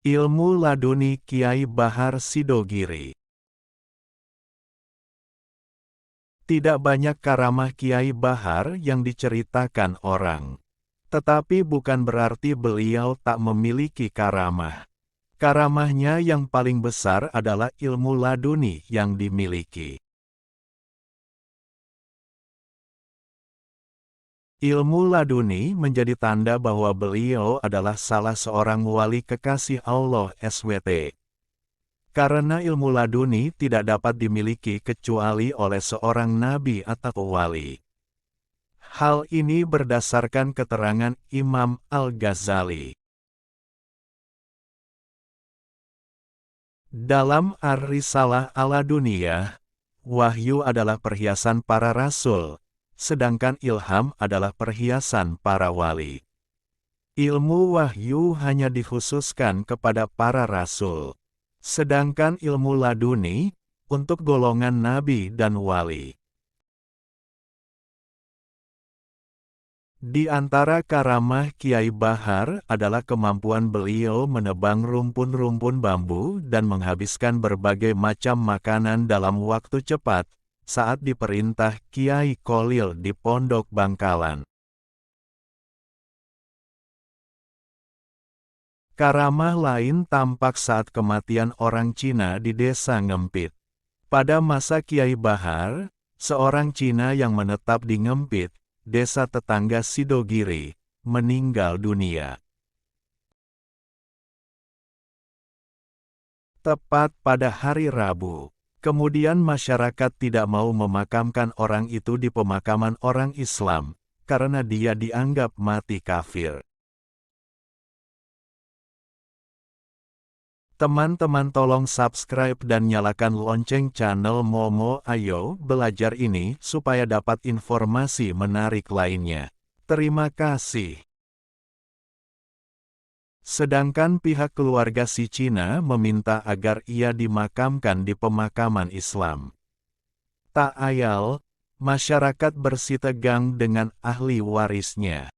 Ilmu laduni Kiai Bahar Sidogiri. Tidak banyak karamah Kiai Bahar yang diceritakan orang. Tetapi bukan berarti beliau tak memiliki karamah. Karamahnya yang paling besar adalah ilmu laduni yang dimiliki. Ilmu laduni menjadi tanda bahwa beliau adalah salah seorang wali kekasih Allah SWT. Karena ilmu laduni tidak dapat dimiliki kecuali oleh seorang nabi atau wali. Hal ini berdasarkan keterangan Imam Al-Ghazali. Dalam Ar-Risalah Al-Laduniyah, wahyu adalah perhiasan para rasul, sedangkan ilham adalah perhiasan para wali. Ilmu wahyu hanya dikhususkan kepada para rasul, sedangkan ilmu laduni untuk golongan nabi dan wali. Di antara karamah Kiai Bahar adalah kemampuan beliau menebang rumpun-rumpun bambu dan menghabiskan berbagai macam makanan dalam waktu cepat, saat diperintah Kiai Kholil di Pondok Bangkalan. Karamah lain tampak saat kematian orang Cina di desa Ngempit. Pada masa Kiai Bahar, seorang Cina yang menetap di Ngempit, desa tetangga Sidogiri, meninggal dunia. Tepat pada hari Rabu. Kemudian masyarakat tidak mau memakamkan orang itu di pemakaman orang Islam, karena dia dianggap mati kafir. Teman-teman tolong subscribe dan nyalakan lonceng channel Momo Ayo Belajar ini supaya dapat informasi menarik lainnya. Terima kasih. Sedangkan pihak keluarga si Cina meminta agar ia dimakamkan di pemakaman Islam. Tak ayal, masyarakat bersitegang dengan ahli warisnya.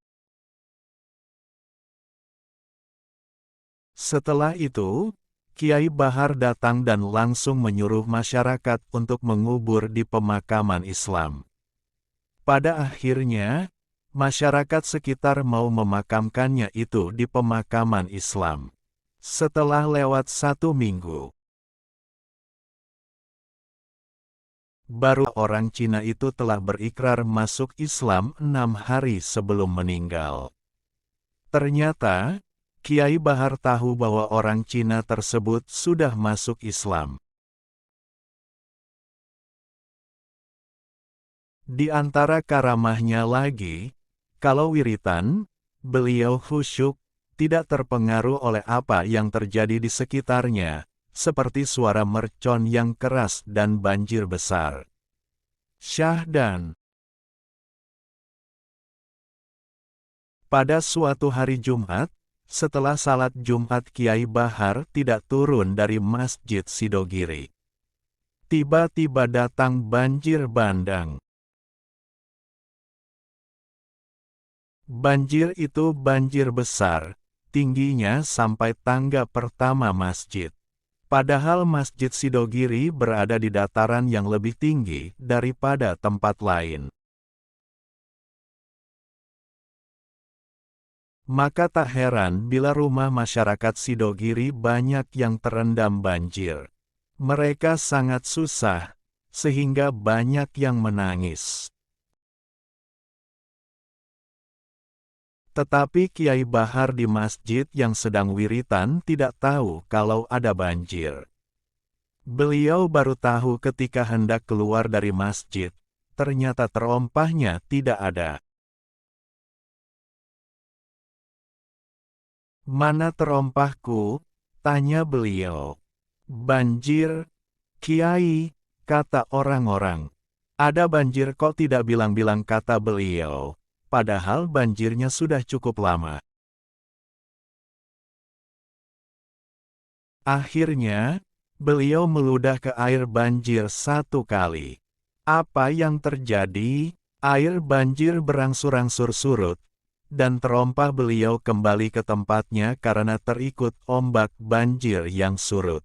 Setelah itu, Kiai Bahar datang dan langsung menyuruh masyarakat untuk mengubur di pemakaman Islam. Pada akhirnya, masyarakat sekitar mau memakamkannya itu di pemakaman Islam. Setelah lewat 1 minggu, baru orang Cina itu telah berikrar masuk Islam 6 hari sebelum meninggal. Ternyata, Kiai Bahar tahu bahwa orang Cina tersebut sudah masuk Islam. Di antara karamahnya lagi, kalau wiritan, beliau khusyuk, tidak terpengaruh oleh apa yang terjadi di sekitarnya, seperti suara mercon yang keras dan banjir besar. Syahdan. Pada suatu hari Jumat, setelah salat Jumat Kiai Bahar tidak turun dari Masjid Sidogiri. Tiba-tiba datang banjir bandang. Banjir itu banjir besar, tingginya sampai tangga pertama masjid. Padahal Masjid Sidogiri berada di dataran yang lebih tinggi daripada tempat lain. Maka tak heran bila rumah masyarakat Sidogiri banyak yang terendam banjir. Mereka sangat susah, sehingga banyak yang menangis. Tetapi Kiai Bahar di masjid yang sedang wiritan tidak tahu kalau ada banjir. Beliau baru tahu ketika hendak keluar dari masjid, ternyata terompahnya tidak ada. "Mana terompahku?" tanya beliau. "Banjir, Kiai," kata orang-orang. "Ada banjir kok tidak bilang-bilang," kata beliau. Padahal banjirnya sudah cukup lama. Akhirnya, beliau meludah ke air banjir 1 kali. Apa yang terjadi? Air banjir berangsur-angsur surut, dan terompah beliau kembali ke tempatnya karena terikut ombak banjir yang surut.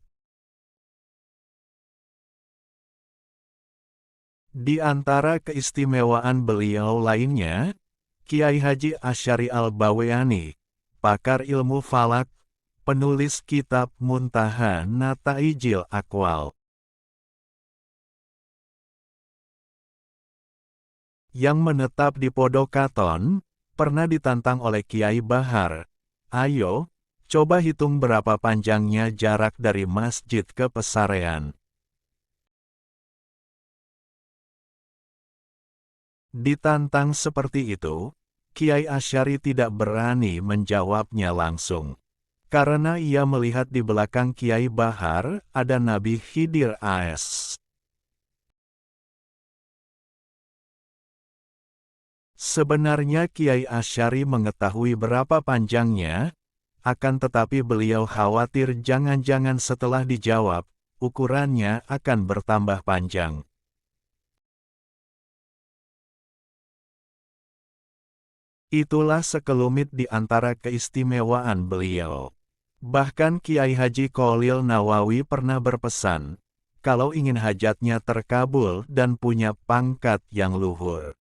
Di antara keistimewaan beliau lainnya, Kiai Haji Asy'ari Al-Baweani, pakar ilmu falak, penulis kitab Muntaha Nataijil Aqwal, yang menetap di Podokaton, pernah ditantang oleh Kiai Bahar, "Ayo, coba hitung berapa panjangnya jarak dari masjid ke pesarean." Ditantang seperti itu, Kiai Asy'ari tidak berani menjawabnya langsung. Karena ia melihat di belakang Kiai Bahar ada Nabi Khidir AS. Sebenarnya Kiai Asy'ari mengetahui berapa panjangnya, akan tetapi beliau khawatir jangan-jangan setelah dijawab, ukurannya akan bertambah panjang. Itulah sekelumit di antara keistimewaan beliau. Bahkan Kiai Haji Kholil Nawawi pernah berpesan, kalau ingin hajatnya terkabul dan punya pangkat yang luhur,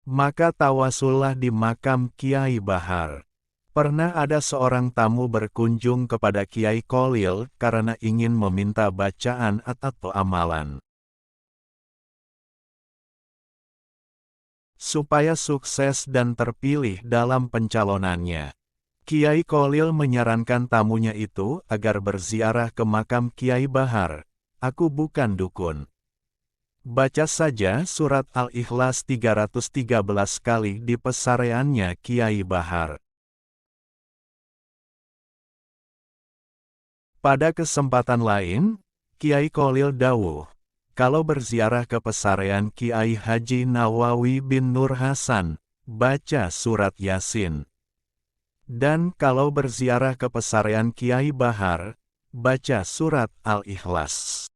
maka tawasullah di makam Kiai Bahar. Pernah ada seorang tamu berkunjung kepada Kiai Kholil karena ingin meminta bacaan atau amalan, supaya sukses dan terpilih dalam pencalonannya. Kiai Kholil menyarankan tamunya itu agar berziarah ke makam Kiai Bahar. "Aku bukan dukun. Baca saja surat Al-Ikhlas 313 kali di pesareannya Kiai Bahar." Pada kesempatan lain, Kiai Kholil dawuh, kalau berziarah ke pesarean Kiai Haji Nawawi bin Nur Hasan, baca surat Yasin. Dan kalau berziarah ke pesarean Kiai Bahar, baca surat Al-Ikhlas.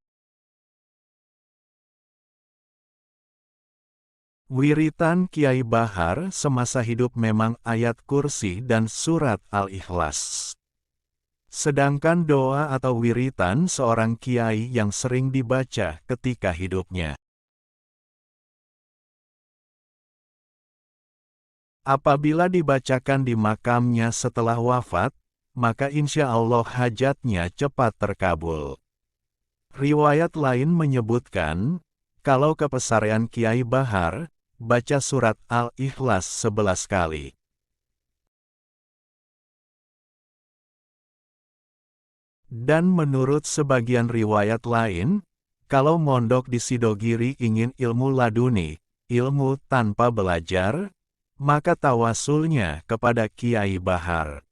Wiritan Kiai Bahar semasa hidup memang ayat kursi dan surat Al-Ikhlas. Sedangkan doa atau wiritan seorang kiai yang sering dibaca ketika hidupnya, apabila dibacakan di makamnya setelah wafat, maka insya Allah hajatnya cepat terkabul. Riwayat lain menyebutkan, kalau ke pesarean Kiai Bahar, baca surat Al-Ikhlas 11 kali. Dan menurut sebagian riwayat lain, kalau mondok di Sidogiri ingin ilmu laduni, ilmu tanpa belajar, maka tawasulnya kepada Kiai Bahar.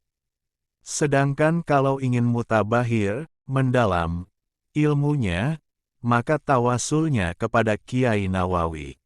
Sedangkan kalau ingin mutabahir, mendalam, ilmunya, maka tawasulnya kepada Kiai Nawawi.